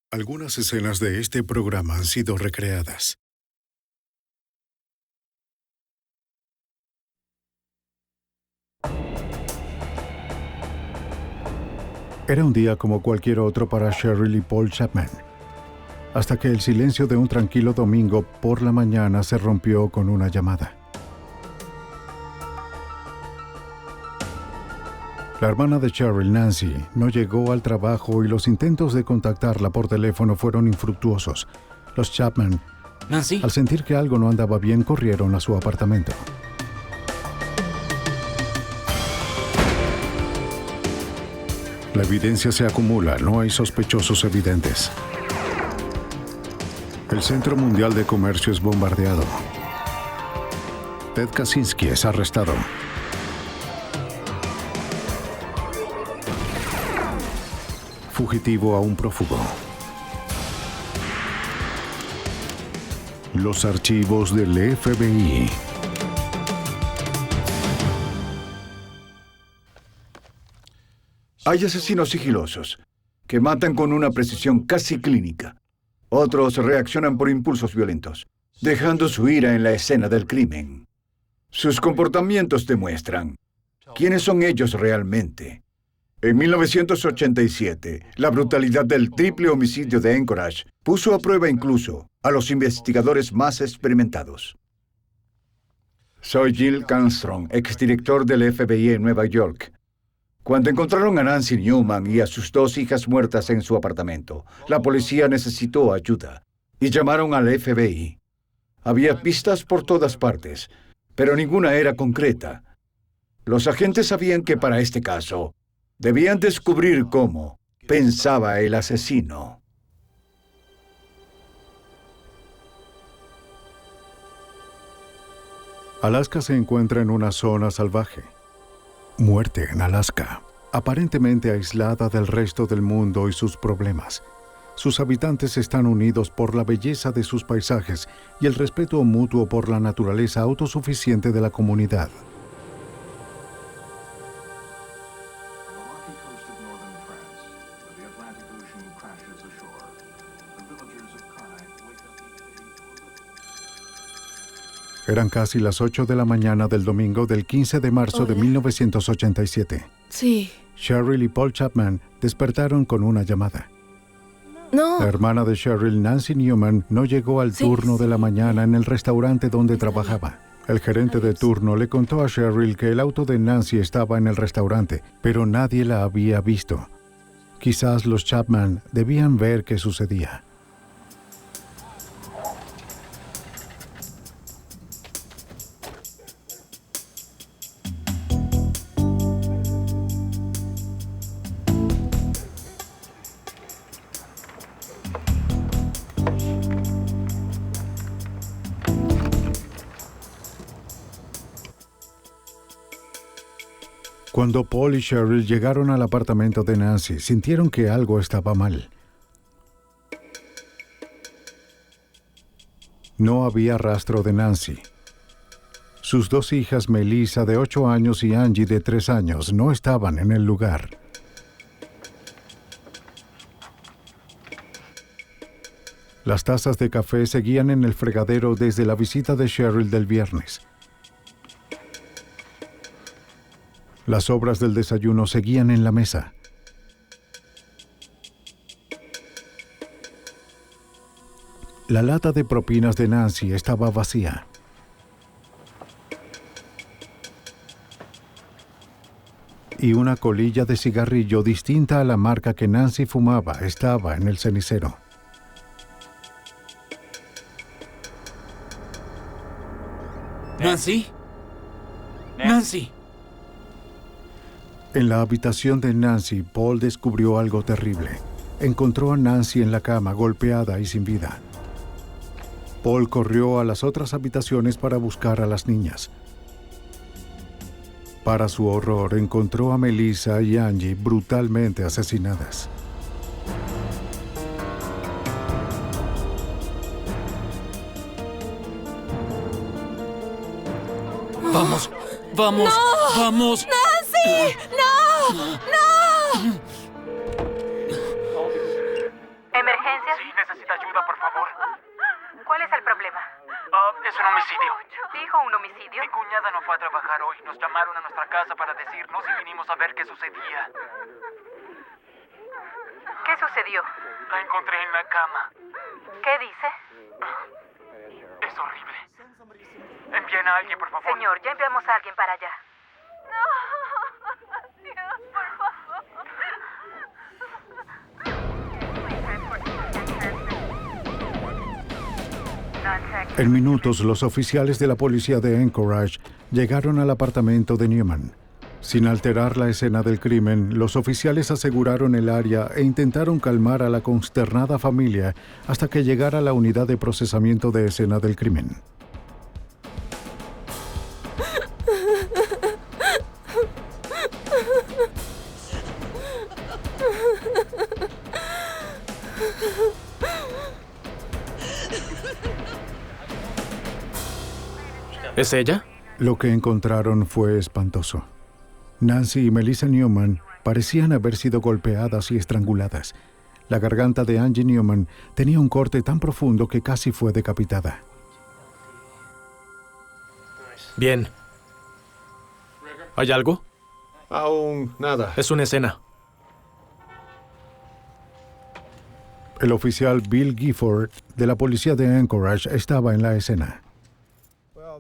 Algunas escenas de este programa han sido recreadas. Era un día como cualquier otro para Cheryl y Paul Chapman, hasta que el silencio de un tranquilo domingo por la mañana se rompió con una llamada. La hermana de Cheryl, Nancy, no llegó al trabajo y los intentos de contactarla por teléfono fueron infructuosos. Los Chapman, Nancy, al sentir que algo no andaba bien, corrieron a su apartamento. La evidencia se acumula, no hay sospechosos evidentes. El Centro Mundial de Comercio es bombardeado. Ted Kaczynski es arrestado. Fugitivo a un prófugo. Los archivos del FBI. Hay asesinos sigilosos que matan con una precisión casi clínica. Otros reaccionan por impulsos violentos, dejando su ira en la escena del crimen. Sus comportamientos demuestran quiénes son ellos realmente. En 1987, la brutalidad del triple homicidio de Anchorage puso a prueba incluso a los investigadores más experimentados. Soy Jill Canstrom, exdirector del FBI en Nueva York. Cuando encontraron a Nancy Newman y a sus dos hijas muertas en su apartamento, la policía necesitó ayuda y llamaron al FBI. Había pistas por todas partes, pero ninguna era concreta. Los agentes sabían que para este caso, debían descubrir cómo pensaba el asesino. Alaska se encuentra en una zona salvaje. Muerte en Alaska, aparentemente aislada del resto del mundo y sus problemas. Sus habitantes están unidos por la belleza de sus paisajes y el respeto mutuo por la naturaleza autosuficiente de la comunidad. Eran casi las 8 de la mañana del domingo del 15 de marzo de 1987. Sí. Cheryl y Paul Chapman despertaron con una llamada. No. La hermana de Cheryl, Nancy Newman, no llegó al turno de la mañana en el restaurante donde trabajaba. El gerente de turno le contó a Cheryl que el auto de Nancy estaba en el restaurante, pero nadie la había visto. Quizás los Chapman debían ver qué sucedía. Cuando Paul y Cheryl llegaron al apartamento de Nancy, sintieron que algo estaba mal. No había rastro de Nancy. Sus dos hijas, Melissa, de 8 años, y Angie, de 3 años, no estaban en el lugar. Las tazas de café seguían en el fregadero desde la visita de Cheryl del viernes. Las sobras del desayuno seguían en la mesa. La lata de propinas de Nancy estaba vacía. Y una colilla de cigarrillo distinta a la marca que Nancy fumaba estaba en el cenicero. Nancy. Nancy. En la habitación de Nancy, Paul descubrió algo terrible. Encontró a Nancy en la cama, golpeada y sin vida. Paul corrió a las otras habitaciones para buscar a las niñas. Para su horror, encontró a Melissa y Angie brutalmente asesinadas. Vamos, vamos, ¡No! vamos. ¡Nancy! ¡No! ¡No! Emergencia. ver qué sucedía. ¿Qué sucedió? La encontré en la cama. ¿Qué dice? Es horrible. Envíen a alguien, por favor. Señor, ya enviamos a alguien para allá. En minutos, los oficiales de la policía de Anchorage llegaron al apartamento de Newman. Sin alterar la escena del crimen, los oficiales aseguraron el área e intentaron calmar a la consternada familia hasta que llegara la unidad de procesamiento de escena del crimen. ¿Es ella? Lo que encontraron fue espantoso. Nancy y Melissa Newman parecían haber sido golpeadas y estranguladas. La garganta de Angie Newman tenía un corte tan profundo que casi fue decapitada. Bien. ¿Hay algo? Aún nada. Es una escena. El oficial Bill Gifford de la policía de Anchorage estaba en la escena.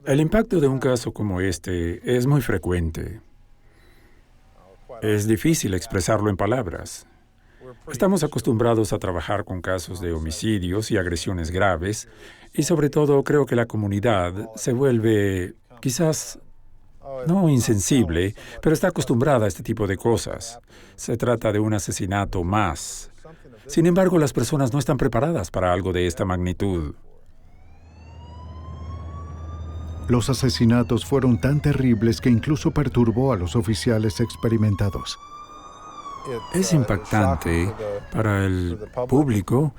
El impacto de un caso como este es muy frecuente. Es difícil expresarlo en palabras. Estamos acostumbrados a trabajar con casos de homicidios y agresiones graves, y sobre todo creo que la comunidad se vuelve, quizás, no insensible, pero está acostumbrada a este tipo de cosas. Se trata de un asesinato más. Sin embargo, las personas no están preparadas para algo de esta magnitud. Los asesinatos fueron tan terribles que incluso perturbó a los oficiales experimentados. Es impactante para el público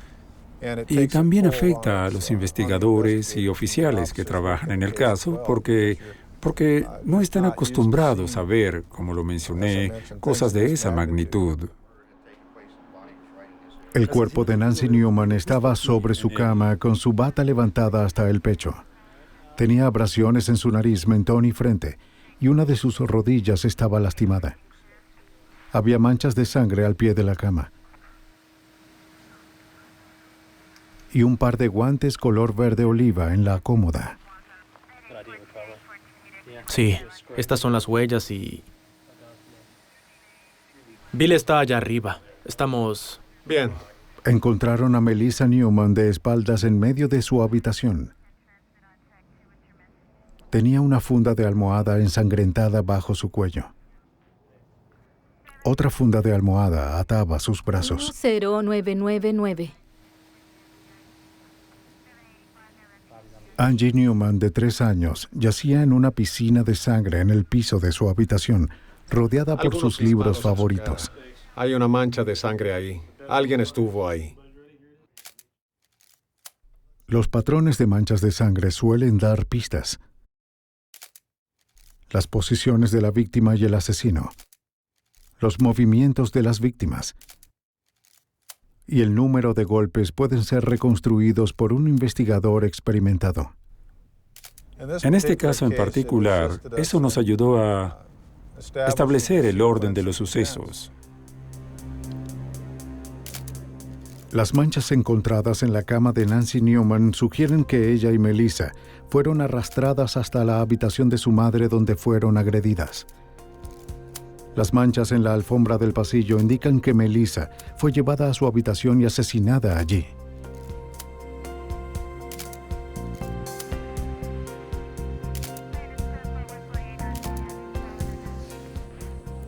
y también afecta a los investigadores y oficiales que trabajan en el caso porque no están acostumbrados a ver, como lo mencioné, cosas de esa magnitud. El cuerpo de Nancy Newman estaba sobre su cama con su bata levantada hasta el pecho. Tenía abrasiones en su nariz, mentón y frente, y una de sus rodillas estaba lastimada. Había manchas de sangre al pie de la cama. Y un par de guantes color verde oliva en la cómoda. Sí, estas son las huellas y... Bill está allá arriba. Estamos... Bien. Encontraron a Melissa Newman de espaldas en medio de su habitación. Tenía una funda de almohada ensangrentada bajo su cuello. Otra funda de almohada ataba sus brazos. 0999. Angie Newman, de 3 años, yacía en una piscina de sangre en el piso de su habitación, rodeada por Algunos sus libros disparos a su favoritos. cara. Hay una mancha de sangre ahí. Alguien estuvo ahí. Los patrones de manchas de sangre suelen dar pistas. Las posiciones de la víctima y el asesino, los movimientos de las víctimas y el número de golpes pueden ser reconstruidos por un investigador experimentado. En este caso en particular, eso nos ayudó a establecer el orden de los sucesos. Las manchas encontradas en la cama de Nancy Newman sugieren que ella y Melissa fueron arrastradas hasta la habitación de su madre donde fueron agredidas. Las manchas en la alfombra del pasillo indican que Melissa fue llevada a su habitación y asesinada allí.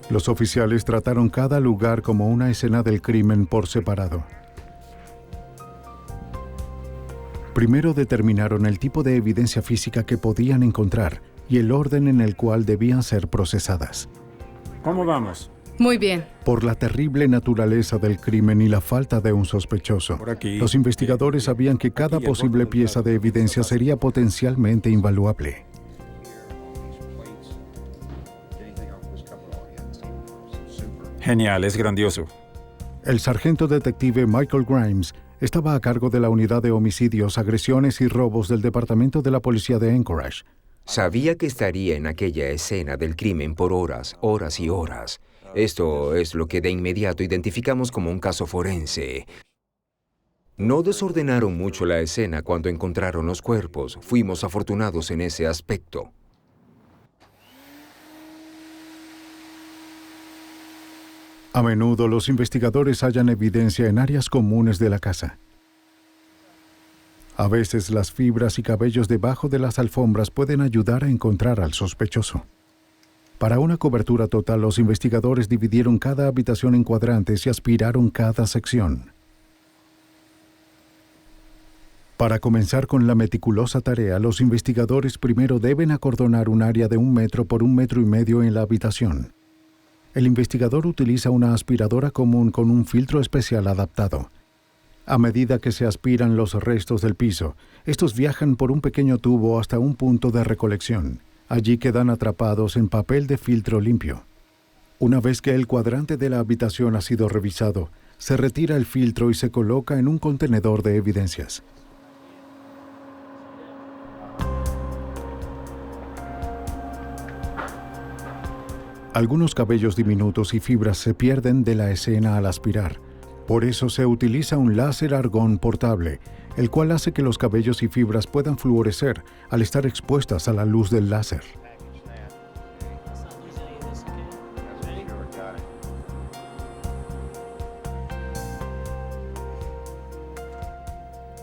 Los oficiales trataron cada lugar como una escena del crimen por separado. Primero determinaron el tipo de evidencia física que podían encontrar y el orden en el cual debían ser procesadas. ¿Cómo vamos? Muy bien. Por la terrible naturaleza del crimen y la falta de un sospechoso, Por aquí. los investigadores sabían que cada Aquí, el posible borde del pieza de plato. evidencia sería potencialmente invaluable. Genial, es grandioso. El sargento detective Michael Grimes estaba a cargo de la unidad de homicidios, agresiones y robos del Departamento de la Policía de Anchorage. Sabía que estaría en aquella escena del crimen por horas, horas y horas. Esto es lo que de inmediato identificamos como un caso forense. No desordenaron mucho la escena cuando encontraron los cuerpos. Fuimos afortunados en ese aspecto. A menudo los investigadores hallan evidencia en áreas comunes de la casa. A veces las fibras y cabellos debajo de las alfombras pueden ayudar a encontrar al sospechoso. Para una cobertura total, los investigadores dividieron cada habitación en cuadrantes y aspiraron cada sección. Para comenzar con la meticulosa tarea, los investigadores primero deben acordonar un área de 1 metro por 1,5 metros en la habitación. El investigador utiliza una aspiradora común con un filtro especial adaptado. A medida que se aspiran los restos del piso, estos viajan por un pequeño tubo hasta un punto de recolección. Allí quedan atrapados en papel de filtro limpio. Una vez que el cuadrante de la habitación ha sido revisado, se retira el filtro y se coloca en un contenedor de evidencias. Algunos cabellos diminutos y fibras se pierden de la escena al aspirar. Por eso se utiliza un láser argón portable, el cual hace que los cabellos y fibras puedan fluorecer al estar expuestas a la luz del láser.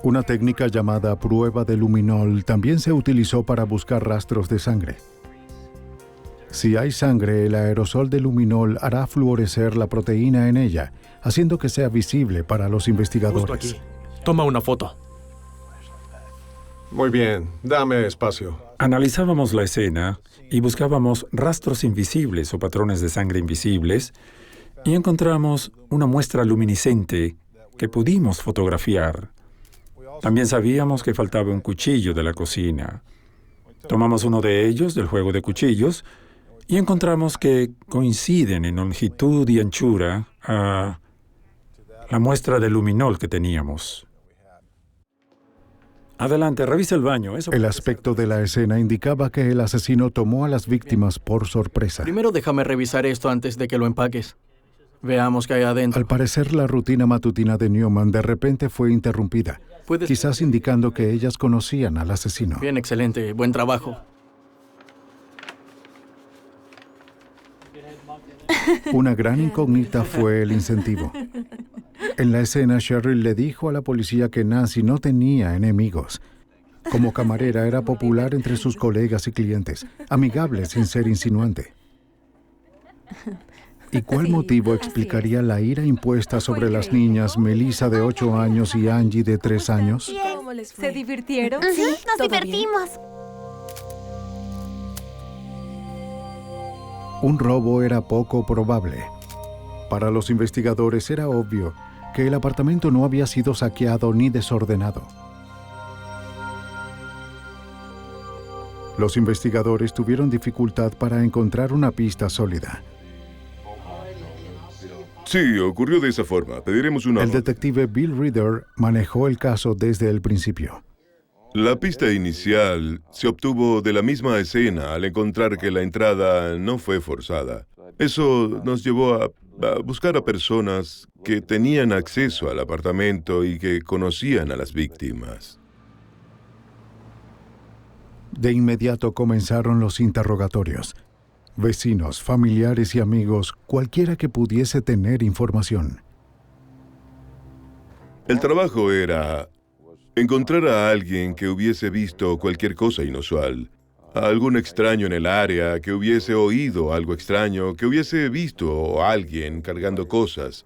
Una técnica llamada prueba de luminol también se utilizó para buscar rastros de sangre. Si hay sangre, el aerosol de luminol hará fluorecer la proteína en ella, haciendo que sea visible para los investigadores. Justo aquí. Toma una foto. Muy bien, dame espacio. Analizábamos la escena y buscábamos rastros invisibles o patrones de sangre invisibles y encontramos una muestra luminiscente que pudimos fotografiar. También sabíamos que faltaba un cuchillo de la cocina. Tomamos uno de ellos, del juego de cuchillos, y encontramos que coinciden en longitud y anchura a la muestra de luminol que teníamos. Adelante, revisa el baño. El aspecto de la escena indicaba que el asesino tomó a las víctimas por sorpresa. Primero déjame revisar esto antes de que lo empaques. Veamos qué hay adentro. Al parecer, la rutina matutina de Newman de repente fue interrumpida, quizás indicando que ellas conocían al asesino. Bien, excelente. Buen trabajo. Una gran incógnita fue el incentivo. En la escena, Cheryl le dijo a la policía que Nancy no tenía enemigos. Como camarera era popular entre sus colegas y clientes, amigable sin ser insinuante. ¿Y cuál motivo explicaría la ira impuesta sobre las niñas Melissa de 8 años y Angie de 3 años? ¿Cómo les fue? ¿Se divirtieron? Sí, nos divertimos. Un robo era poco probable. Para los investigadores era obvio que el apartamento no había sido saqueado ni desordenado. Los investigadores tuvieron dificultad para encontrar una pista sólida. Sí, ocurrió de esa forma. Pediremos una... El detective Bill Reader manejó el caso desde el principio. La pista inicial se obtuvo de la misma escena al encontrar que la entrada no fue forzada. Eso nos llevó a buscar a personas que tenían acceso al apartamento y que conocían a las víctimas. De inmediato comenzaron los interrogatorios. Vecinos, familiares y amigos, cualquiera que pudiese tener información. El trabajo era encontrar a alguien que hubiese visto cualquier cosa inusual, a algún extraño en el área, que hubiese oído algo extraño, que hubiese visto a alguien cargando cosas,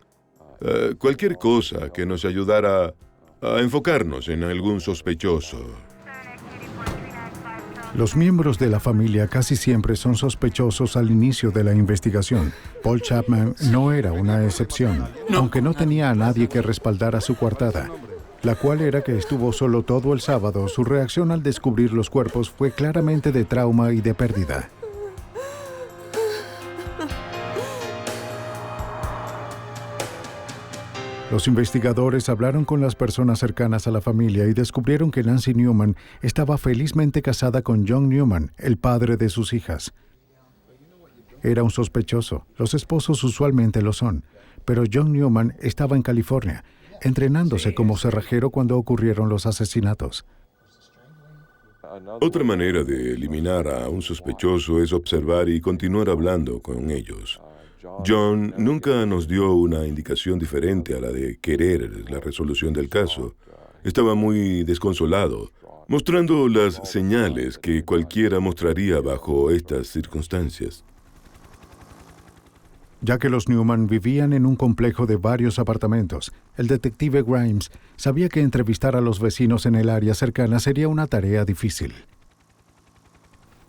cualquier cosa que nos ayudara a enfocarnos en algún sospechoso. Los miembros de la familia casi siempre son sospechosos al inicio de la investigación. Paul Chapman no era una excepción, aunque no tenía a nadie que respaldara su coartada, la cual era que estuvo solo todo el sábado. Su reacción al descubrir los cuerpos fue claramente de trauma y de pérdida. Los investigadores hablaron con las personas cercanas a la familia y descubrieron que Nancy Newman estaba felizmente casada con John Newman, el padre de sus hijas. Era un sospechoso. Los esposos usualmente lo son. Pero John Newman estaba en California, entrenándose como cerrajero cuando ocurrieron los asesinatos. Otra manera de eliminar a un sospechoso es observar y continuar hablando con ellos. John nunca nos dio una indicación diferente a la de querer la resolución del caso. Estaba muy desconsolado, mostrando las señales que cualquiera mostraría bajo estas circunstancias. Ya que los Newman vivían en un complejo de varios apartamentos, el detective Grimes sabía que entrevistar a los vecinos en el área cercana sería una tarea difícil.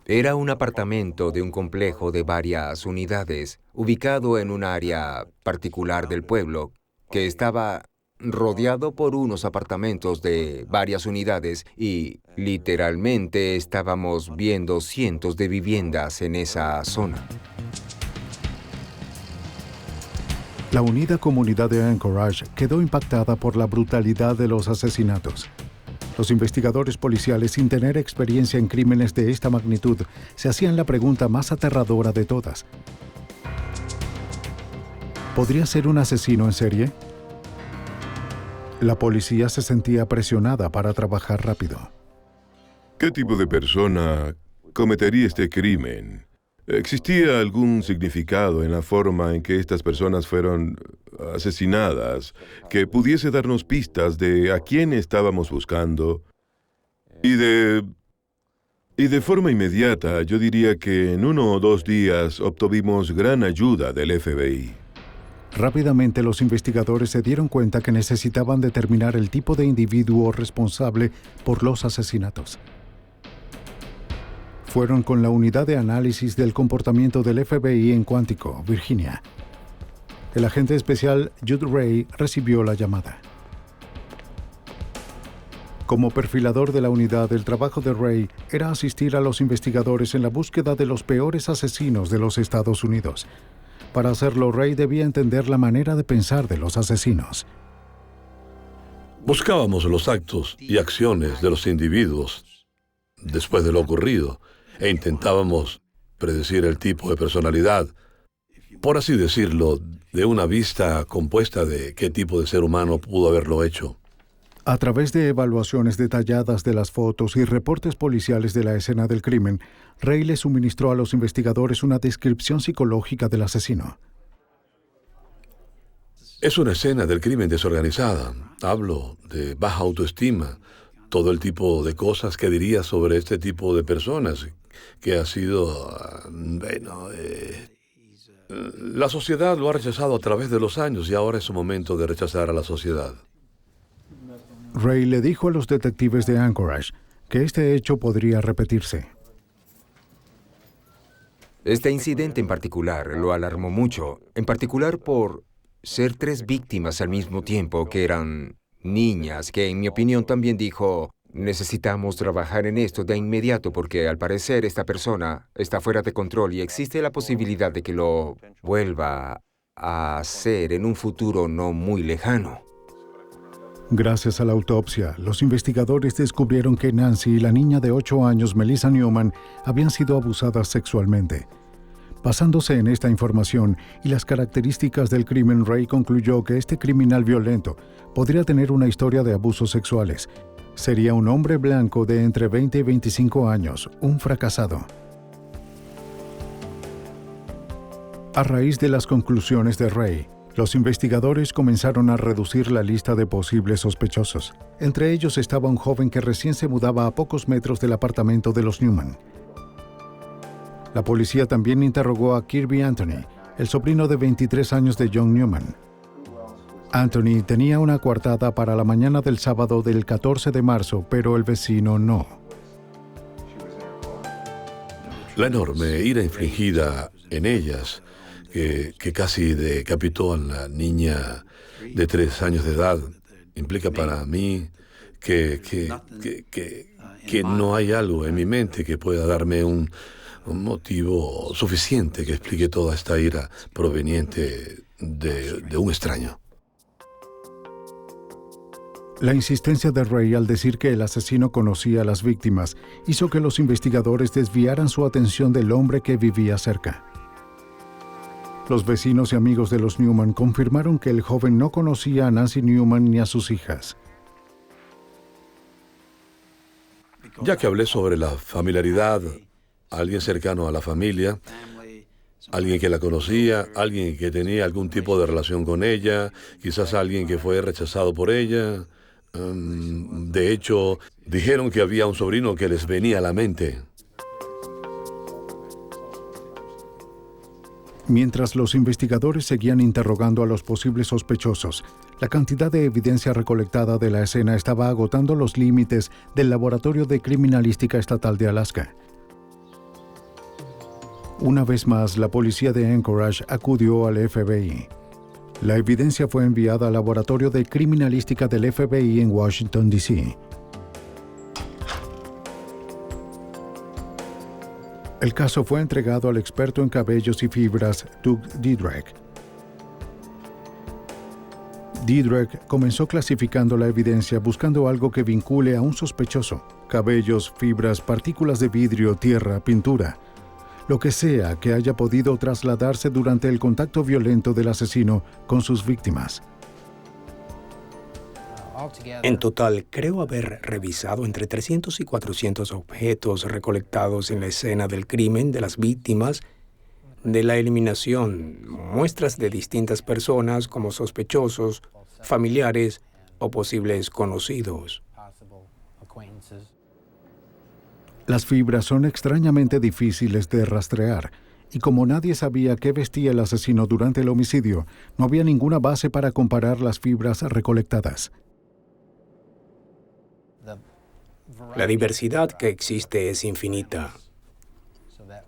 Era un apartamento de un complejo de varias unidades, ubicado en un área particular del pueblo, que estaba rodeado por unos apartamentos de varias unidades y literalmente estábamos viendo cientos de viviendas en esa zona. La unida comunidad de Anchorage quedó impactada por la brutalidad de los asesinatos. Los investigadores policiales, sin tener experiencia en crímenes de esta magnitud, se hacían la pregunta más aterradora de todas. ¿Podría ser un asesino en serie? La policía se sentía presionada para trabajar rápido. ¿Qué tipo de persona cometería este crimen? ¿Existía algún significado en la forma en que estas personas fueron asesinadas que pudiese darnos pistas de a quién estábamos buscando? Y de forma inmediata, yo diría que en 1 o 2 días obtuvimos gran ayuda del FBI. Rápidamente los investigadores se dieron cuenta que necesitaban determinar el tipo de individuo responsable por los asesinatos. Fueron con la unidad de análisis del comportamiento del FBI en Quantico, Virginia. El agente especial Jude Ray recibió la llamada. Como perfilador de la unidad, el trabajo de Ray era asistir a los investigadores en la búsqueda de los peores asesinos de los Estados Unidos. Para hacerlo, Ray debía entender la manera de pensar de los asesinos. Buscábamos los actos y acciones de los individuos después de lo ocurrido e intentábamos predecir el tipo de personalidad, por así decirlo, de una vista compuesta de qué tipo de ser humano pudo haberlo hecho. A través de evaluaciones detalladas de las fotos y reportes policiales de la escena del crimen, Ray le suministró a los investigadores una descripción psicológica del asesino. Es una escena del crimen desorganizada. Hablo de baja autoestima, todo el tipo de cosas que diría sobre este tipo de personas, que ha sido, la sociedad lo ha rechazado a través de los años y ahora es su momento de rechazar a la sociedad. Ray le dijo a los detectives de Anchorage que este hecho podría repetirse. Este incidente en particular lo alarmó mucho, en particular por ser 3 víctimas al mismo tiempo que eran niñas, que en mi opinión también dijo, necesitamos trabajar en esto de inmediato porque al parecer esta persona está fuera de control y existe la posibilidad de que lo vuelva a hacer en un futuro no muy lejano. Gracias a la autopsia, los investigadores descubrieron que Nancy y la niña de 8 años, Melissa Newman, habían sido abusadas sexualmente. Basándose en esta información y las características del crimen, Ray concluyó que este criminal violento podría tener una historia de abusos sexuales. Sería un hombre blanco de entre 20 y 25 años, un fracasado. A raíz de las conclusiones de Ray, los investigadores comenzaron a reducir la lista de posibles sospechosos. Entre ellos estaba un joven que recién se mudaba a pocos metros del apartamento de los Newman. La policía también interrogó a Kirby Anthony, el sobrino de 23 años de John Newman. Anthony tenía una coartada para la mañana del sábado del 14 de marzo, pero el vecino no. La enorme ira infligida en ellas, que casi decapitó a la niña de 3 años de edad, implica para mí que no hay algo en mi mente que pueda darme un motivo suficiente que explique toda esta ira proveniente de un extraño. La insistencia de Ray al decir que el asesino conocía a las víctimas hizo que los investigadores desviaran su atención del hombre que vivía cerca. Los vecinos y amigos de los Newman confirmaron que el joven no conocía a Nancy Newman ni a sus hijas. Ya que hablé sobre la familiaridad, alguien cercano a la familia, alguien que la conocía, alguien que tenía algún tipo de relación con ella, quizás alguien que fue rechazado por ella. De hecho, dijeron que había un sobrino que les venía a la mente. Mientras los investigadores seguían interrogando a los posibles sospechosos, la cantidad de evidencia recolectada de la escena estaba agotando los límites del Laboratorio de Criminalística Estatal de Alaska. Una vez más, la policía de Anchorage acudió al FBI. La evidencia fue enviada al Laboratorio de Criminalística del FBI en Washington, D.C. El caso fue entregado al experto en cabellos y fibras, Doug Diedrich. Diedrich comenzó clasificando la evidencia buscando algo que vincule a un sospechoso: cabellos, fibras, partículas de vidrio, tierra, pintura, lo que sea que haya podido trasladarse durante el contacto violento del asesino con sus víctimas. En total, creo haber revisado entre 300 y 400 objetos recolectados en la escena del crimen de las víctimas, de la eliminación, muestras de distintas personas como sospechosos, familiares o posibles conocidos. Las fibras son extrañamente difíciles de rastrear, y como nadie sabía qué vestía el asesino durante el homicidio, no había ninguna base para comparar las fibras recolectadas. La diversidad que existe es infinita.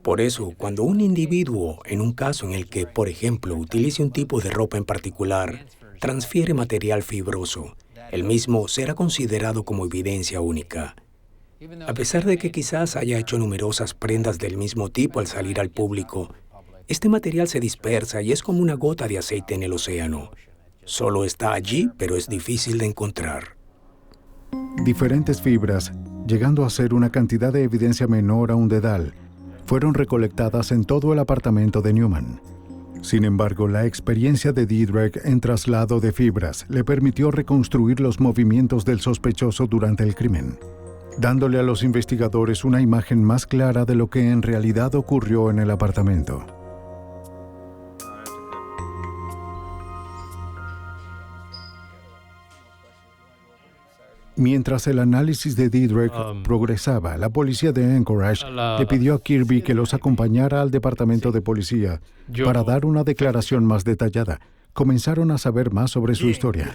Por eso, cuando un individuo, en un caso en el que, por ejemplo, utilice un tipo de ropa en particular, transfiere material fibroso, el mismo será considerado como evidencia única. A pesar de que quizás haya hecho numerosas prendas del mismo tipo al salir al público, este material se dispersa y es como una gota de aceite en el océano. Solo está allí, pero es difícil de encontrar. Diferentes fibras, llegando a ser una cantidad de evidencia menor a un dedal, fueron recolectadas en todo el apartamento de Newman. Sin embargo, la experiencia de Diedrich en traslado de fibras le permitió reconstruir los movimientos del sospechoso durante el crimen, dándole a los investigadores una imagen más clara de lo que en realidad ocurrió en el apartamento. Mientras el análisis de Diedrich progresaba, la policía de Anchorage le pidió a Kirby que los acompañara al departamento de policía para dar una declaración más detallada. Comenzaron a saber más sobre su historia.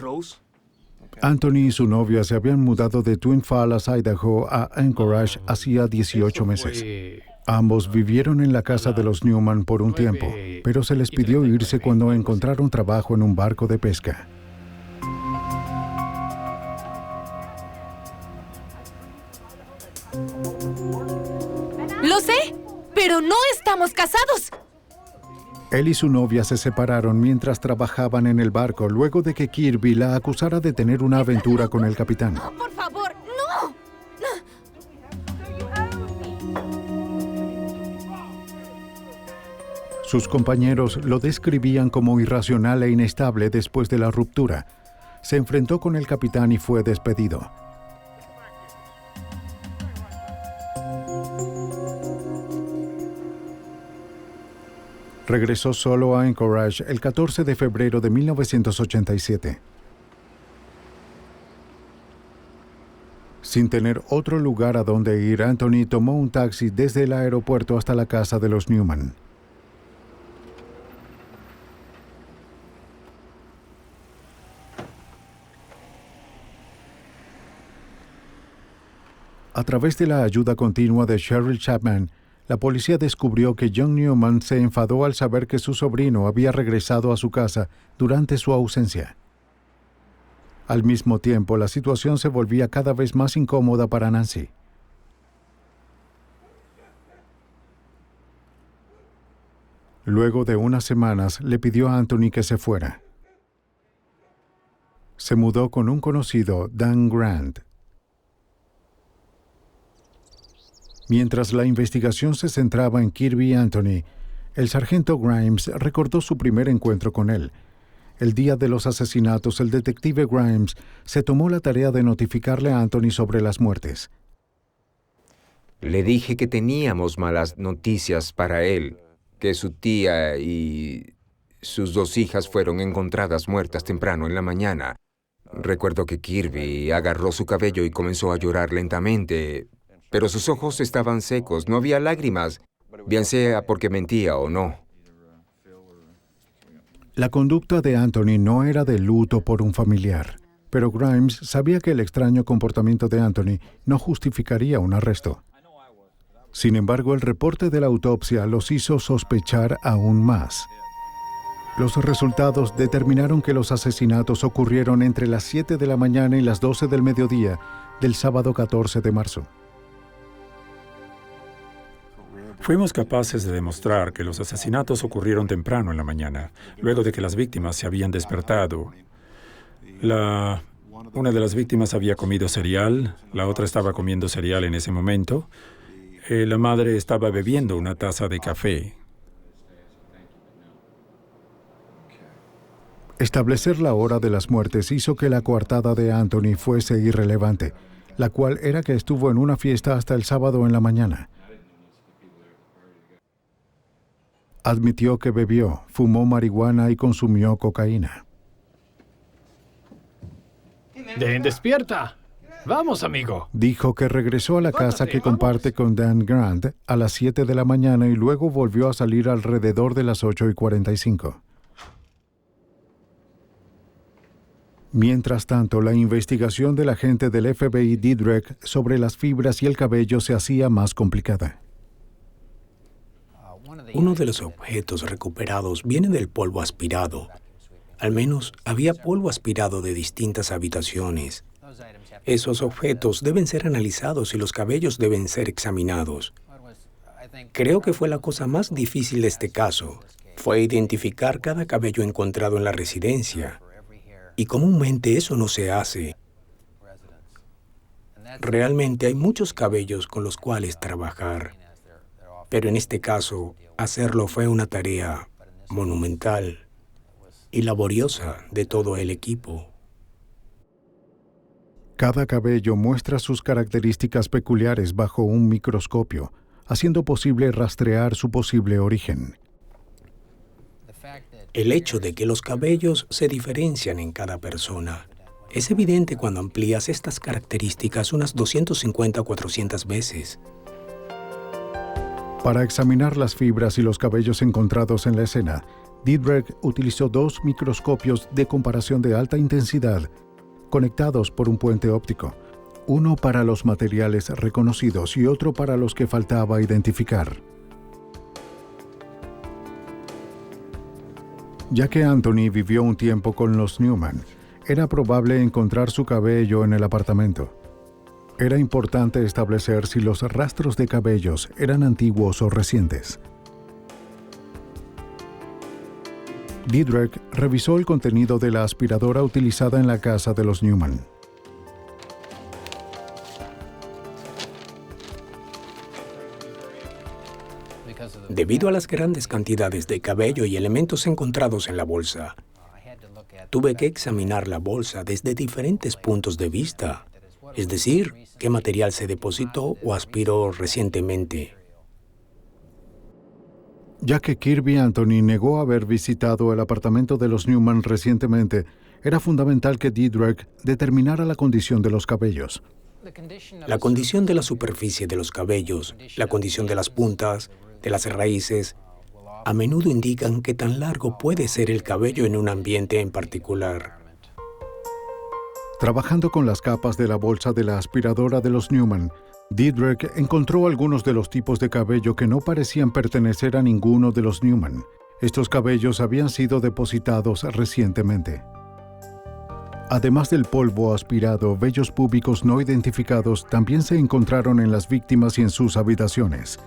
Anthony y su novia se habían mudado de Twin Falls, Idaho, a Anchorage hacía 18 meses. Ambos vivieron en la casa de los Newman por un tiempo, pero se les pidió irse cuando encontraron trabajo en un barco de pesca. Lo sé, pero no estamos casados. Él y su novia se separaron mientras trabajaban en el barco luego de que Kirby la acusara de tener una aventura con el capitán. No, por favor, no. Sus compañeros lo describían como irracional e inestable después de la ruptura. Se enfrentó con el capitán y fue despedido. Regresó solo a Anchorage el 14 de febrero de 1987. Sin tener otro lugar a donde ir, Anthony tomó un taxi desde el aeropuerto hasta la casa de los Newman. A través de la ayuda continua de Cheryl Chapman, la policía descubrió que John Newman se enfadó al saber que su sobrino había regresado a su casa durante su ausencia. Al mismo tiempo, la situación se volvía cada vez más incómoda para Nancy. Luego de unas semanas, le pidió a Anthony que se fuera. Se mudó con un conocido, Dan Grant. Mientras la investigación se centraba en Kirby y Anthony, El sargento Grimes recordó su primer encuentro con él. El día de los asesinatos, el detective Grimes se tomó la tarea de notificarle a Anthony sobre las muertes. Le dije que teníamos malas noticias para él, que su tía y sus 2 hijas fueron encontradas muertas temprano en la mañana. Recuerdo que Kirby agarró su cabello y comenzó a llorar lentamente, pero sus ojos estaban secos, no había lágrimas, bien sea porque mentía o no. La conducta de Anthony no era de luto por un familiar, pero Grimes sabía que el extraño comportamiento de Anthony no justificaría un arresto. Sin embargo, el reporte de la autopsia los hizo sospechar aún más. Los resultados determinaron que los asesinatos ocurrieron entre las 7 de la mañana y las 12 del mediodía del sábado 14 de marzo. Fuimos capaces de demostrar que los asesinatos ocurrieron temprano en la mañana, luego de que las víctimas se habían despertado. Una de las víctimas había comido cereal, la otra estaba comiendo cereal en ese momento. La madre estaba bebiendo una taza de café. Establecer la hora de las muertes hizo que la coartada de Anthony fuese irrelevante, la cual era que estuvo en una fiesta hasta el sábado en la mañana. Admitió que bebió, fumó marihuana y consumió cocaína. Dan, despierta. Vamos, amigo. Dijo que regresó a la casa que comparte con Dan Grant a las 7 de la mañana y luego volvió a salir alrededor de las 8:45. Mientras tanto, la investigación del agente del FBI Didrek sobre las fibras y el cabello se hacía más complicada. Uno de los objetos recuperados viene del polvo aspirado. Al menos había polvo aspirado de distintas habitaciones. Esos objetos deben ser analizados y los cabellos deben ser examinados. Creo que fue la cosa más difícil de este caso. Fue identificar cada cabello encontrado en la residencia. Y comúnmente eso no se hace. Realmente hay muchos cabellos con los cuales trabajar. Pero en este caso, hacerlo fue una tarea monumental y laboriosa de todo el equipo. Cada cabello muestra sus características peculiares bajo un microscopio, haciendo posible rastrear su posible origen. El hecho de que los cabellos se diferencian en cada persona es evidente cuando amplías estas características unas 250 o 400 veces. Para examinar las fibras y los cabellos encontrados en la escena, Didrek utilizó 2 microscopios de comparación de alta intensidad conectados por un puente óptico, uno para los materiales reconocidos y otro para los que faltaba identificar. Ya que Anthony vivió un tiempo con los Newman, era probable encontrar su cabello en el apartamento. Era importante establecer si los rastros de cabellos eran antiguos o recientes. Didrek revisó el contenido de la aspiradora utilizada en la casa de los Newman. Debido a las grandes cantidades de cabello y elementos encontrados en la bolsa, tuve que examinar la bolsa desde diferentes puntos de vista, es decir, qué material se depositó o aspiró recientemente. Ya que Kirby Anthony negó haber visitado el apartamento de los Newman recientemente, era fundamental que Didrek determinara la condición de los cabellos. La condición de la superficie de los cabellos, la condición de las puntas, de las raíces, a menudo indican qué tan largo puede ser el cabello en un ambiente en particular. Trabajando con las capas de la bolsa de la aspiradora de los Newman, Didrek encontró algunos de los tipos de cabello que no parecían pertenecer a ninguno de los Newman. Estos cabellos habían sido depositados recientemente. Además del polvo aspirado, vellos púbicos no identificados también se encontraron en las víctimas y en sus habitaciones.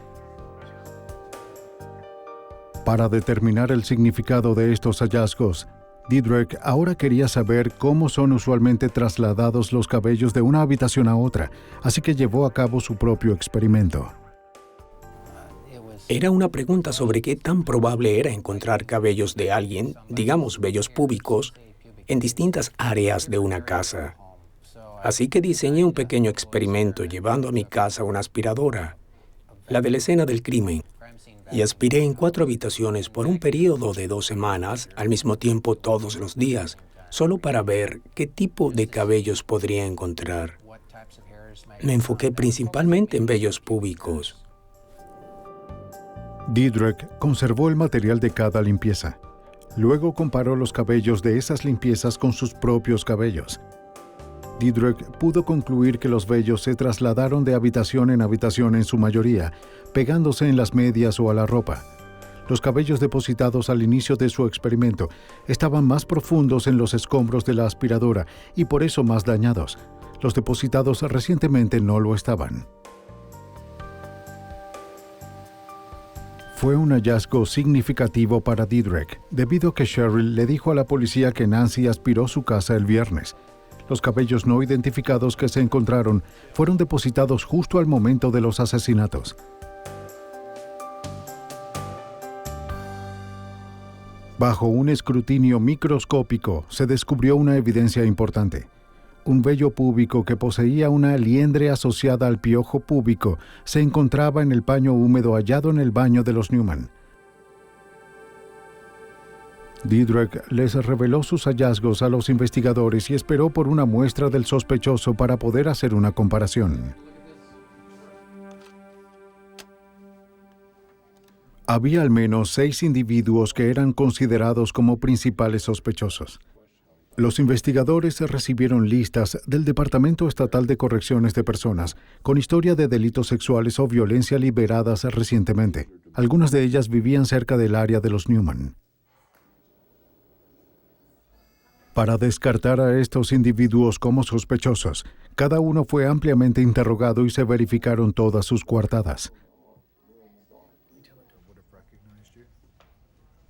Para determinar el significado de estos hallazgos, Didrek ahora quería saber cómo son usualmente trasladados los cabellos de una habitación a otra, así que llevó a cabo su propio experimento. Era una pregunta sobre qué tan probable era encontrar cabellos de alguien, digamos vellos púbicos, en distintas áreas de una casa. Así que diseñé un pequeño experimento llevando a mi casa una aspiradora, la de la escena del crimen, y aspiré en 4 habitaciones por un periodo de 2 semanas, al mismo tiempo todos los días, solo para ver qué tipo de cabellos podría encontrar. Me enfoqué principalmente en vellos púbicos. Didrik conservó el material de cada limpieza. Luego comparó los cabellos de esas limpiezas con sus propios cabellos. Didrik pudo concluir que los vellos se trasladaron de habitación en su mayoría, pegándose en las medias o a la ropa. Los cabellos depositados al inicio de su experimento estaban más profundos en los escombros de la aspiradora y por eso más dañados. Los depositados recientemente no lo estaban. Fue un hallazgo significativo para Didrik, debido a que Cheryl le dijo a la policía que Nancy aspiró su casa el viernes. Los cabellos no identificados que se encontraron fueron depositados justo al momento de los asesinatos. Bajo un escrutinio microscópico se descubrió una evidencia importante. Un vello púbico que poseía una liendre asociada al piojo púbico se encontraba en el paño húmedo hallado en el baño de los Newman. Didrik les reveló sus hallazgos a los investigadores y esperó por una muestra del sospechoso para poder hacer una comparación. Había al menos 6 individuos que eran considerados como principales sospechosos. Los investigadores recibieron listas del Departamento Estatal de Correcciones de Personas con historia de delitos sexuales o violencia liberadas recientemente. Algunas de ellas vivían cerca del área de los Newman. Para descartar a estos individuos como sospechosos, cada uno fue ampliamente interrogado y se verificaron todas sus coartadas.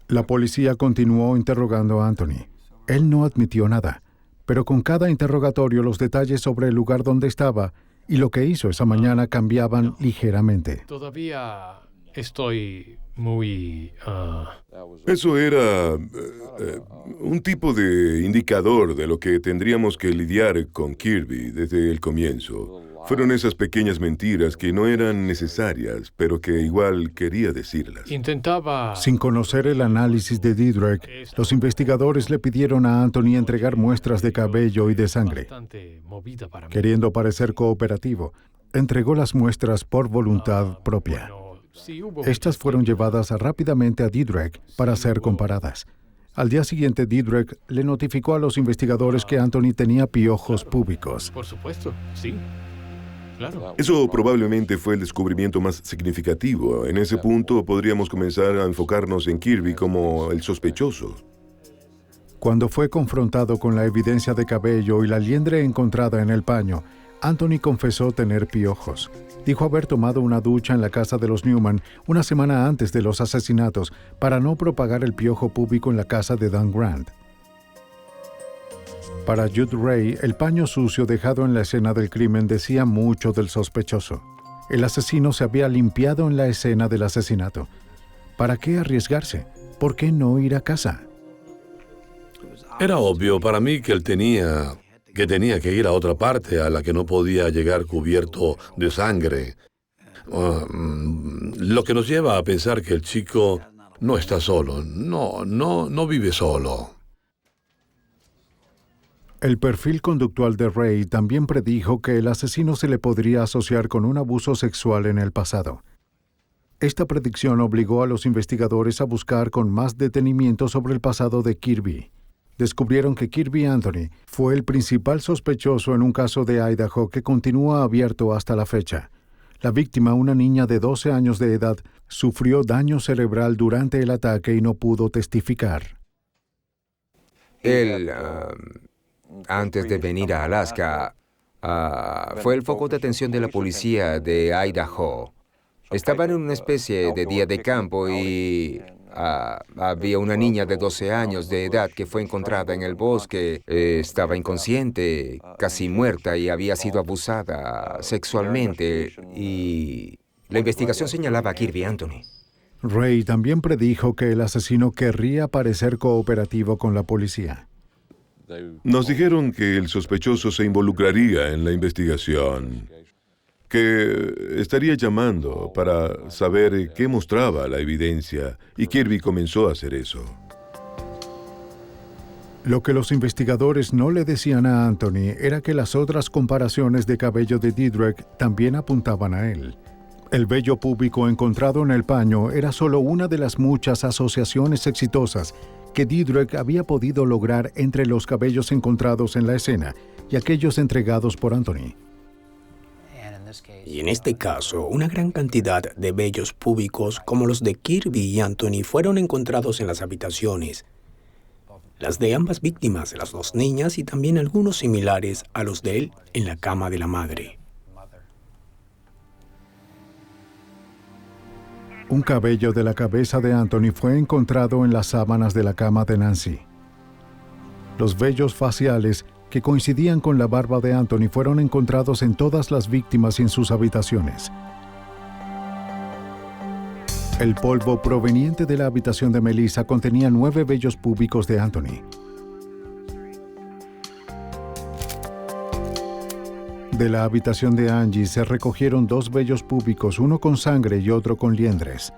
La policía continuó interrogando a Anthony. Él no admitió nada, pero con cada interrogatorio los detalles sobre el lugar donde estaba y lo que hizo esa mañana cambiaban ligeramente. Todavía estoy muy... Eso era un tipo de indicador de lo que tendríamos que lidiar con Kirby desde el comienzo. Fueron esas pequeñas mentiras que no eran necesarias, pero que igual quería decirlas. Intentaba... Sin conocer el análisis de Didrik, los investigadores le pidieron a Anthony entregar muestras de cabello y de sangre. Queriendo parecer cooperativo, entregó las muestras por voluntad propia. Estas fueron llevadas rápidamente a Didrik para ser comparadas. Al día siguiente, Didrik le notificó a los investigadores que Anthony tenía piojos púbicos. Por supuesto, sí. Claro. Eso probablemente fue el descubrimiento más significativo. En ese punto podríamos comenzar a enfocarnos en Kirby como el sospechoso. Cuando fue confrontado con la evidencia de cabello y la liendre encontrada en el paño, Anthony confesó tener piojos. Dijo haber tomado una ducha en la casa de los Newman una semana antes de los asesinatos para no propagar el piojo púbico en la casa de Dan Grant. Para Jude Ray, el paño sucio dejado en la escena del crimen decía mucho del sospechoso. El asesino se había limpiado en la escena del asesinato. ¿Para qué arriesgarse? ¿Por qué no ir a casa? Era obvio para mí que él tenía que ir a otra parte a la que no podía llegar cubierto de sangre. Lo que nos lleva a pensar que el chico no está solo. No vive solo. El perfil conductual de Ray también predijo que el asesino se le podría asociar con un abuso sexual en el pasado. Esta predicción obligó a los investigadores a buscar con más detenimiento sobre el pasado de Kirby. Descubrieron que Kirby Anthony fue el principal sospechoso en un caso de Idaho que continúa abierto hasta la fecha. La víctima, una niña de 12 años de edad, sufrió daño cerebral durante el ataque y no pudo testificar. Él, antes de venir a Alaska, fue el foco de atención de la policía de Idaho. Estaba en una especie de día de campo y había una niña de 12 años de edad que fue encontrada en el bosque. Estaba inconsciente, casi muerta y había sido abusada sexualmente. Y la investigación señalaba a Kirby Anthony. Ray también predijo que el asesino querría parecer cooperativo con la policía. Nos dijeron que el sospechoso se involucraría en la investigación, que estaría llamando para saber qué mostraba la evidencia, y Kirby comenzó a hacer eso. Lo que los investigadores no le decían a Anthony era que las otras comparaciones de cabello de Diedrich también apuntaban a él. El vello púbico encontrado en el paño era solo una de las muchas asociaciones exitosas que Diedrich había podido lograr entre los cabellos encontrados en la escena y aquellos entregados por Anthony. Y en este caso, una gran cantidad de vellos púbicos como los de Kirby y Anthony fueron encontrados en las habitaciones. Las de ambas víctimas, las dos niñas, y también algunos similares a los de él en la cama de la madre. Un cabello de la cabeza de Anthony fue encontrado en las sábanas de la cama de Nancy. Los vellos faciales que coincidían con la barba de Anthony fueron encontrados en todas las víctimas y en sus habitaciones. El polvo proveniente de la habitación de Melissa contenía 9 vellos púbicos de Anthony. De la habitación de Angie se recogieron 2 vellos púbicos, uno con sangre y otro con liendres.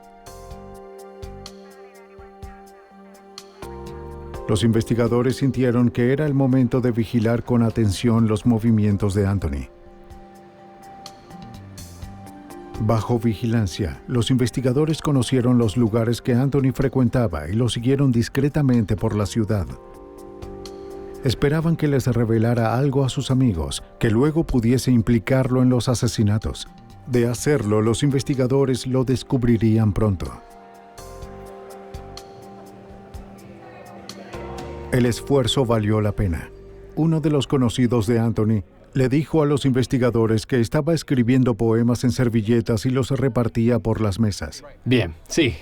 Los investigadores sintieron que era el momento de vigilar con atención los movimientos de Anthony. Bajo vigilancia, los investigadores conocieron los lugares que Anthony frecuentaba y lo siguieron discretamente por la ciudad. Esperaban que les revelara algo a sus amigos, que luego pudiese implicarlo en los asesinatos. De hacerlo, los investigadores lo descubrirían pronto. El esfuerzo valió la pena. Uno de los conocidos de Anthony le dijo a los investigadores que estaba escribiendo poemas en servilletas y los repartía por las mesas. Bien, sí.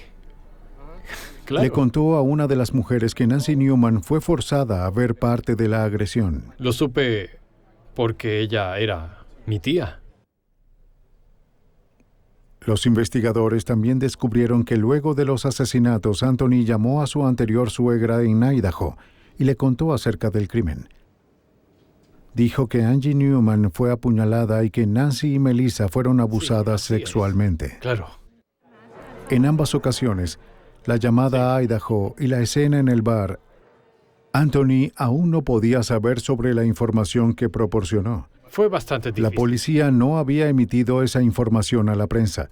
Claro. Le contó a una de las mujeres que Nancy Newman fue forzada a ver parte de la agresión. Lo supe porque ella era mi tía. Los investigadores también descubrieron que luego de los asesinatos, Anthony llamó a su anterior suegra en Idaho y le contó acerca del crimen. Dijo que Angie Newman fue apuñalada y que Nancy y Melissa fueron abusadas sexualmente. Claro. En ambas ocasiones, la llamada a Idaho y la escena en el bar, Anthony aún no podía saber sobre la información que proporcionó. Fue bastante difícil. La policía no había emitido esa información a la prensa,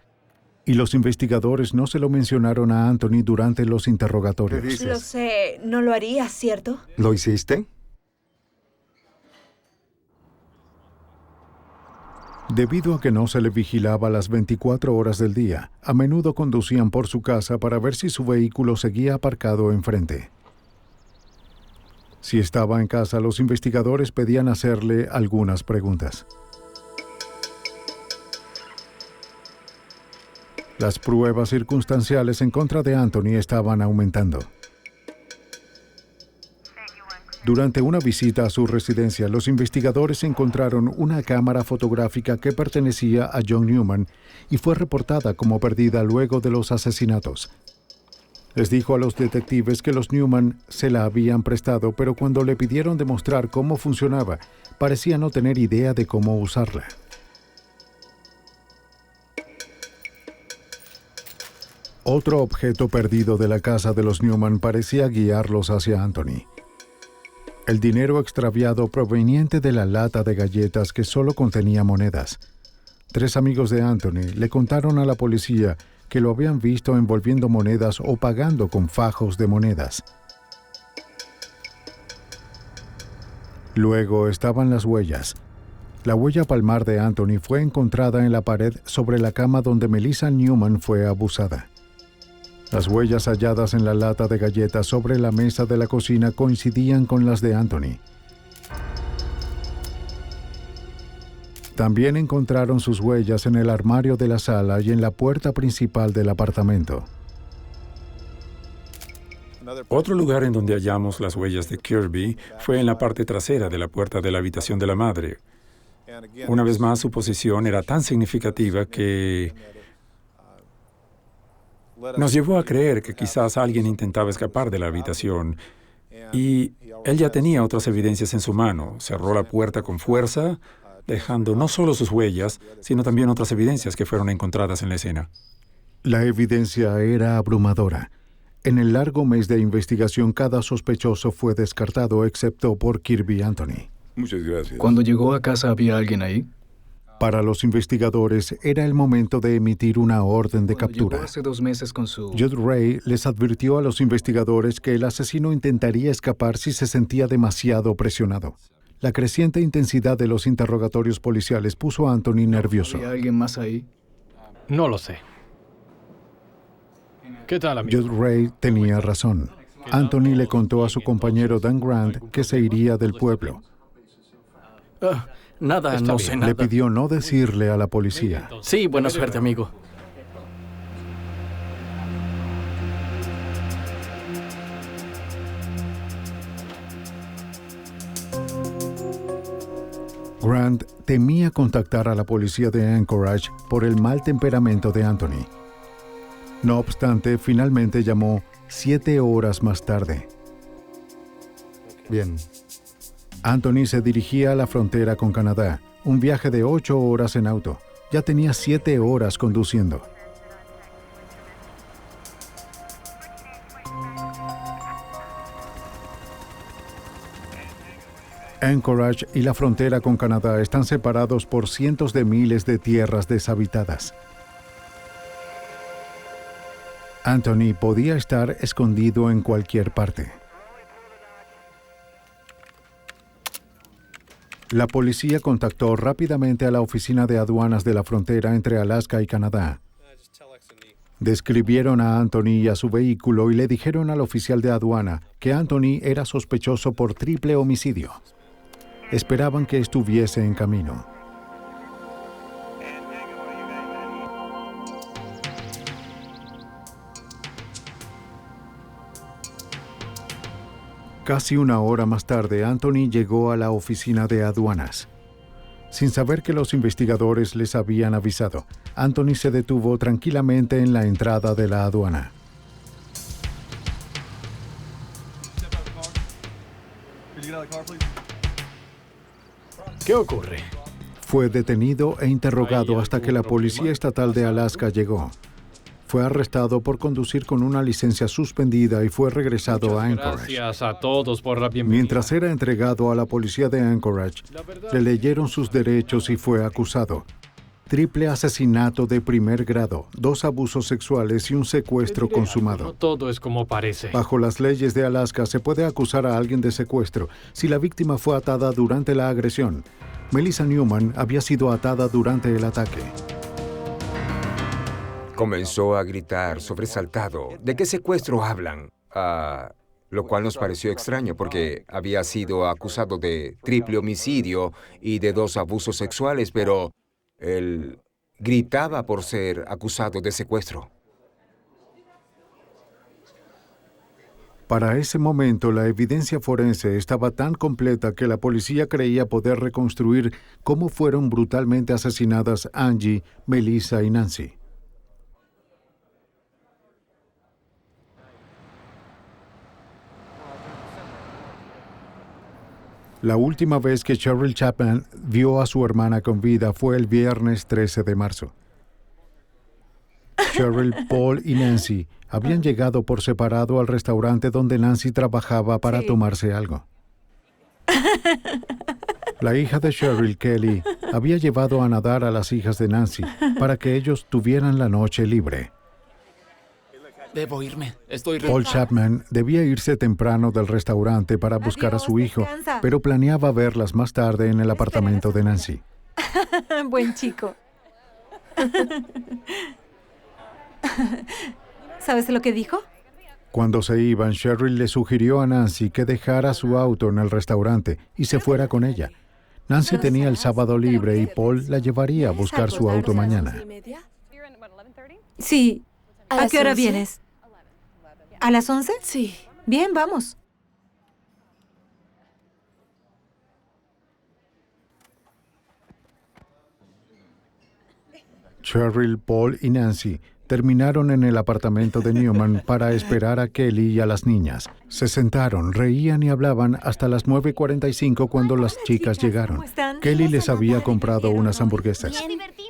y los investigadores no se lo mencionaron a Anthony durante los interrogatorios. Lo sé, no lo harías, ¿cierto? ¿Lo hiciste? Debido a que no se le vigilaba las 24 horas del día, a menudo conducían por su casa para ver si su vehículo seguía aparcado enfrente. Si estaba en casa, los investigadores pedían hacerle algunas preguntas. Las pruebas circunstanciales en contra de Anthony estaban aumentando. Durante una visita a su residencia, los investigadores encontraron una cámara fotográfica que pertenecía a John Newman y fue reportada como perdida luego de los asesinatos. Les dijo a los detectives que los Newman se la habían prestado, pero cuando le pidieron demostrar cómo funcionaba, parecía no tener idea de cómo usarla. Otro objeto perdido de la casa de los Newman parecía guiarlos hacia Anthony. El dinero extraviado proveniente de la lata de galletas que solo contenía monedas. 3 amigos de Anthony le contaron a la policía que lo habían visto envolviendo monedas o pagando con fajos de monedas. Luego estaban las huellas. La huella palmar de Anthony fue encontrada en la pared sobre la cama donde Melissa Newman fue abusada. Las huellas halladas en la lata de galletas sobre la mesa de la cocina coincidían con las de Anthony. También encontraron sus huellas en el armario de la sala y en la puerta principal del apartamento. Otro lugar en donde hallamos las huellas de Kirby fue en la parte trasera de la puerta de la habitación de la madre. Una vez más, su posición era tan significativa que nos llevó a creer que quizás alguien intentaba escapar de la habitación. Y él ya tenía otras evidencias en su mano. Cerró la puerta con fuerza, dejando no solo sus huellas, sino también otras evidencias que fueron encontradas en la escena. La evidencia era abrumadora. En el largo mes de investigación, cada sospechoso fue descartado excepto por Kirby Anthony. Muchas gracias. Cuando llegó a casa, ¿había alguien ahí? Para los investigadores, era el momento de emitir una orden de captura. Llegó hace 2 meses con su... Judd Ray les advirtió a los investigadores que el asesino intentaría escapar si se sentía demasiado presionado. La creciente intensidad de los interrogatorios policiales puso a Anthony nervioso. ¿Había alguien más ahí? No lo sé. ¿Qué tal, amigo? Judd Ray tenía razón. Anthony le contó a su compañero Dan Grant que se iría del pueblo. Nada, Está no bien. sé nada. Le pidió no decirle a la policía. Sí, buena suerte, amigo. Grant temía contactar a la policía de Anchorage por el mal temperamento de Anthony. No obstante, finalmente llamó 7 horas más tarde. Bien. Anthony se dirigía a la frontera con Canadá, un viaje de 8 horas en auto. Ya tenía 7 horas conduciendo. Anchorage y la frontera con Canadá están separados por cientos de miles de tierras deshabitadas. Anthony podía estar escondido en cualquier parte. La policía contactó rápidamente a la oficina de aduanas de la frontera entre Alaska y Canadá. Describieron a Anthony y a su vehículo y le dijeron al oficial de aduana que Anthony era sospechoso por triple homicidio. Esperaban que estuviese en camino. Casi una hora más tarde, Anthony llegó a la oficina de aduanas. Sin saber que los investigadores les habían avisado, Anthony se detuvo tranquilamente en la entrada de la aduana. ¿Qué ocurre? Fue detenido e interrogado hasta que la Policía Estatal de Alaska llegó. Fue arrestado por conducir con una licencia suspendida y fue regresado a Anchorage. Gracias a todos por la bienvenida. Mientras era entregado a la policía de Anchorage, le leyeron sus derechos y fue acusado. Triple asesinato de primer grado, 2 abusos sexuales y un secuestro No consumado. todo es como parece. Bajo las leyes de Alaska se puede acusar a alguien de secuestro si la víctima fue atada durante la agresión. Melissa Newman había sido atada durante el ataque. Comenzó a gritar, sobresaltado. ¿De qué secuestro hablan? Lo cual nos pareció extraño porque había sido acusado de triple homicidio y de 2 abusos sexuales, pero él gritaba por ser acusado de secuestro. Para ese momento, la evidencia forense estaba tan completa que la policía creía poder reconstruir cómo fueron brutalmente asesinadas Angie, Melissa y Nancy. La última vez que Cheryl Chapman vio a su hermana con vida fue el viernes 13 de marzo. Cheryl, Paul y Nancy habían llegado por separado al restaurante donde Nancy trabajaba para tomarse algo. La hija de Cheryl, Kelly, había llevado a nadar a las hijas de Nancy para que ellos tuvieran la noche libre. Debo irme. Estoy Paul Chapman debía irse temprano del restaurante para buscar a su hijo, pero planeaba verlas más tarde en el apartamento de Nancy. Buen chico. ¿Sabes lo que dijo? Cuando se iban, Cheryl le sugirió a Nancy que dejara su auto en el restaurante y se fuera con ella. Nancy tenía el sábado libre y Paul la llevaría a buscar su auto mañana. Sí. ¿A qué hora 11? vienes? ¿A las 11? Sí. Bien, vamos. Cheryl, Paul y Nancy Terminaron en el apartamento de Newman para esperar a Kelly y a las niñas. Se sentaron, reían y hablaban hasta las 9:45 cuando las chicas llegaron. Kelly les había comprado unas hamburguesas.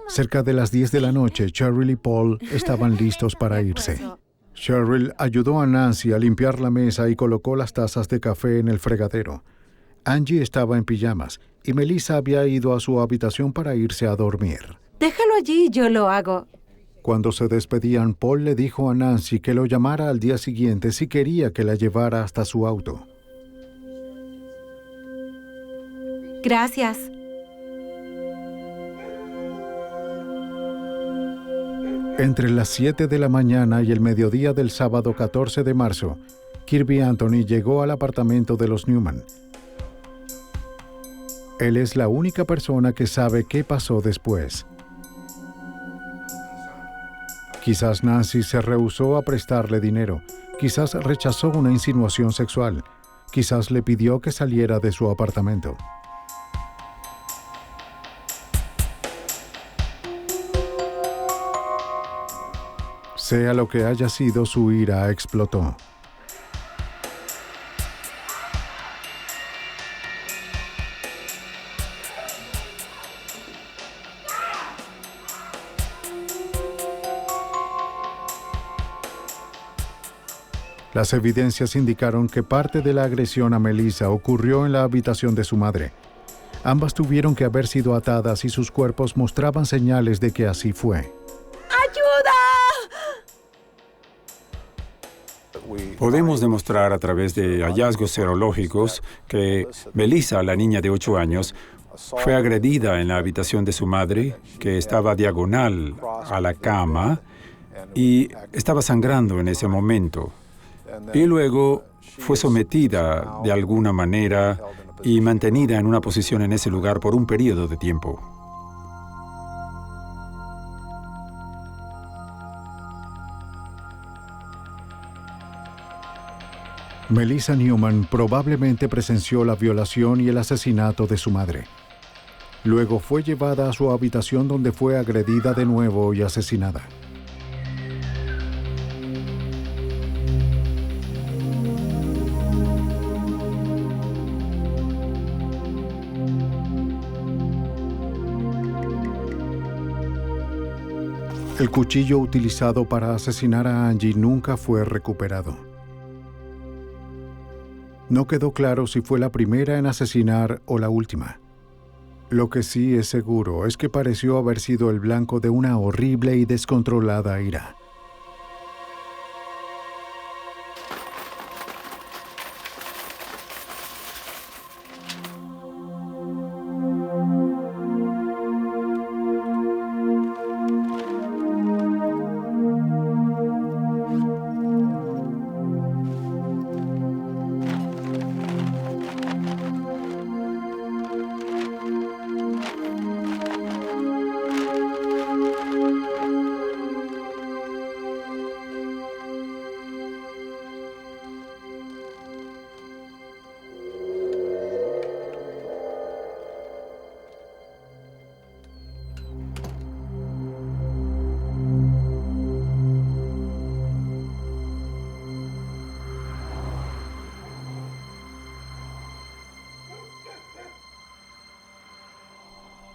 Cerca de las 10 de la noche, Cheryl y Paul estaban listos para irse. Cheryl ayudó a Nancy a limpiar la mesa y colocó las tazas de café en el fregadero. Angie estaba en pijamas y Melissa había ido a su habitación para irse a dormir. Déjalo allí, yo lo hago. Cuando se despedían, Paul le dijo a Nancy que lo llamara al día siguiente si quería que la llevara hasta su auto. Gracias. Entre las 7 de la mañana y el mediodía del sábado 14 de marzo, Kirby Anthony llegó al apartamento de los Newman. Él es la única persona que sabe qué pasó después. Quizás Nancy se rehusó a prestarle dinero, quizás rechazó una insinuación sexual, quizás le pidió que saliera de su apartamento. Sea lo que haya sido, su ira explotó. Las evidencias indicaron que parte de la agresión a Melissa ocurrió en la habitación de su madre. Ambas tuvieron que haber sido atadas y sus cuerpos mostraban señales de que así fue. ¡Ayuda! Podemos demostrar a través de hallazgos serológicos que Melissa, la niña de 8 años, fue agredida en la habitación de su madre, que estaba diagonal a la cama y estaba sangrando en ese momento. Y luego fue sometida de alguna manera y mantenida en una posición en ese lugar por un periodo de tiempo. Melissa Newman probablemente presenció la violación y el asesinato de su madre. Luego fue llevada a su habitación donde fue agredida de nuevo y asesinada. El cuchillo utilizado para asesinar a Angie nunca fue recuperado. No quedó claro si fue la primera en asesinar o la última. Lo que sí es seguro es que pareció haber sido el blanco de una horrible y descontrolada ira.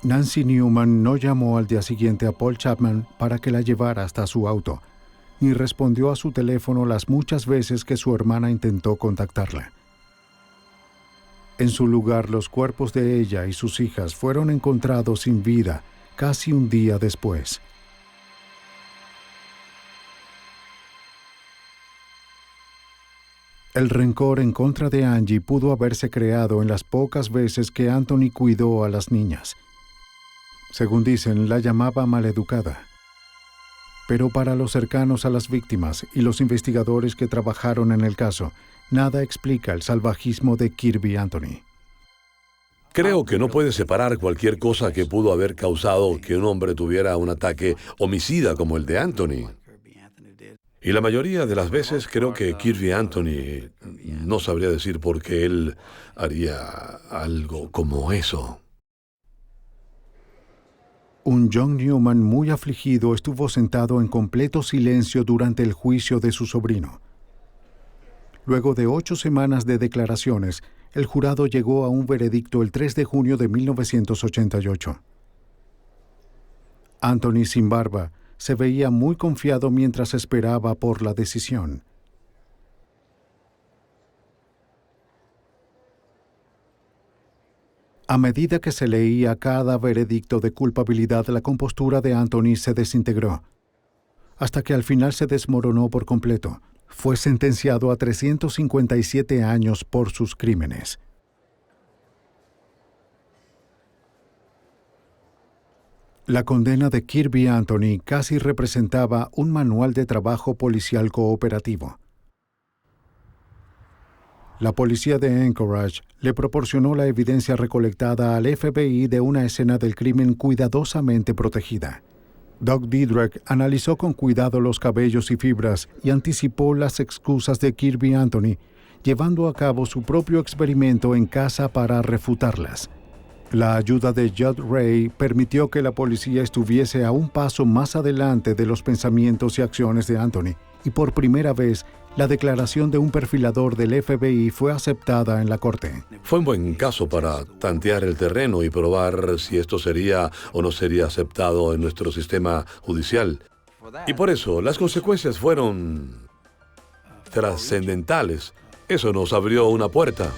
Nancy Newman no llamó al día siguiente a Paul Chapman para que la llevara hasta su auto, ni respondió a su teléfono las muchas veces que su hermana intentó contactarla. En su lugar, los cuerpos de ella y sus hijas fueron encontrados sin vida casi un día después. El rencor en contra de Angie pudo haberse creado en las pocas veces que Anthony cuidó a las niñas. Según dicen, la llamaba maleducada. Pero para los cercanos a las víctimas y los investigadores que trabajaron en el caso, nada explica el salvajismo de Kirby Anthony. Creo que no puede separar cualquier cosa que pudo haber causado que un hombre tuviera un ataque homicida como el de Anthony. Y la mayoría de las veces creo que Kirby Anthony no sabría decir por qué él haría algo como eso. Un John Newman, muy afligido, estuvo sentado en completo silencio durante el juicio de su sobrino. Luego de 8 semanas de declaraciones, el jurado llegó a un veredicto el 3 de junio de 1988. Anthony, sin barba, se veía muy confiado mientras esperaba por la decisión. A medida que se leía cada veredicto de culpabilidad, la compostura de Anthony se desintegró, hasta que al final se desmoronó por completo. Fue sentenciado a 357 años por sus crímenes. La condena de Kirby Anthony casi representaba un manual de trabajo policial cooperativo. La policía de Anchorage le proporcionó la evidencia recolectada al FBI de una escena del crimen cuidadosamente protegida. Doug Didrek analizó con cuidado los cabellos y fibras y anticipó las excusas de Kirby Anthony, llevando a cabo su propio experimento en casa para refutarlas. La ayuda de Judd Ray permitió que la policía estuviese a un paso más adelante de los pensamientos y acciones de Anthony, y por primera vez, la declaración de un perfilador del FBI fue aceptada en la corte. Fue un buen caso para tantear el terreno y probar si esto sería o no sería aceptado en nuestro sistema judicial. Y por eso, las consecuencias fueron trascendentales. Eso nos abrió una puerta.